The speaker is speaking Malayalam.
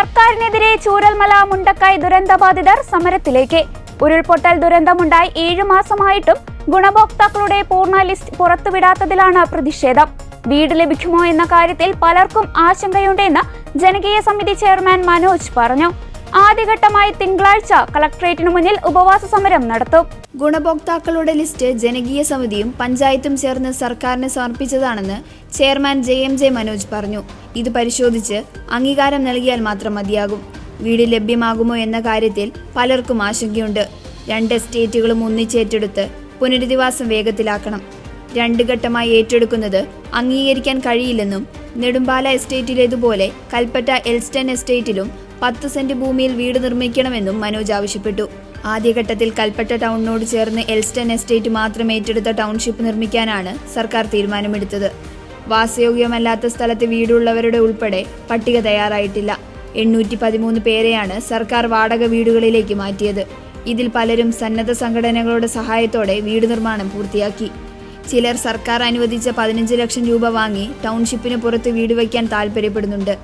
സർക്കാരിനെതിരെ ചൂരൽമല മുണ്ടക്കൈ ദുരന്തബാധിതർ സമരത്തിലേക്ക്. ഉരുൾപൊട്ടൽ ദുരന്തമുണ്ടായി 7 മാസമായിട്ടും ഗുണഭോക്താക്കളുടെ പൂർണ്ണ ലിസ്റ്റ് പുറത്തുവിടാത്തതിലാണ് പ്രതിഷേധം. വീട് ലഭിക്കുമോ എന്ന കാര്യത്തിൽ പലർക്കും ആശങ്കയുണ്ടെന്ന് ജനകീയ സമിതി ചെയർമാൻ മനോജ് പറഞ്ഞു. ആദ്യഘട്ടമായി തിങ്കളാഴ്ച കളക്ടറേറ്റിനു മുന്നിൽ ഉപവാസ സമരം നടത്തും. ഗുണഭോക്താക്കളുടെ ലിസ്റ്റ് ജനകീയ സമിതിയും പഞ്ചായത്തും ചേർന്ന് സർക്കാരിന് സമർപ്പിച്ചതാണെന്ന് ചെയർമാൻ JMJ മനോജ് പറഞ്ഞു. ഇത് പരിശോധിച്ച് അംഗീകാരം നൽകിയാൽ മാത്രം മതിയാകും. വീട് ലഭ്യമാകുമോ എന്ന കാര്യത്തിൽ പലർക്കും ആശങ്കയുണ്ട്. 2 എസ്റ്റേറ്റുകളും ഒന്നിച്ചേറ്റെടുത്ത് പുനരധിവാസം വേഗത്തിലാക്കണം. 2 ഘട്ടമായി ഏറ്റെടുക്കുന്നത് അംഗീകരിക്കാൻ കഴിയില്ലെന്നും നെടുമ്പാല എസ്റ്റേറ്റിലേതുപോലെ കൽപ്പറ്റ എൽസ്റ്റൺ എസ്റ്റേറ്റിലും 10 സെന്റ് ഭൂമിയിൽ വീട് നിർമ്മിക്കണമെന്നും മനോജ് ആവശ്യപ്പെട്ടു. ആദ്യഘട്ടത്തിൽ കൽപ്പറ്റ ടൗണിനോട് ചേർന്ന് എൽസ്റ്റൺ എസ്റ്റേറ്റ് മാത്രം ഏറ്റെടുത്ത ടൗൺഷിപ്പ് നിർമ്മിക്കാനാണ് സർക്കാർ തീരുമാനമെടുത്തത്. വാസയോഗ്യമല്ലാത്ത സ്ഥലത്ത് വീടുള്ളവരുടെ ഉൾപ്പെടെ പട്ടിക തയ്യാറായിട്ടില്ല. 813 പേരെയാണ് സർക്കാർ വാടക വീടുകളിലേക്ക് മാറ്റിയത്. ഇതിൽ പലരും സന്നദ്ധ സംഘടനകളുടെ സഹായത്തോടെ വീട് നിർമ്മാണം പൂർത്തിയാക്കി. ചിലർ സർക്കാർ അനുവദിച്ച 15 ലക്ഷം രൂപ വാങ്ങി ടൗൺഷിപ്പിന് പുറത്ത് വീട് വയ്ക്കാൻ താൽപ്പര്യപ്പെടുന്നുണ്ട്.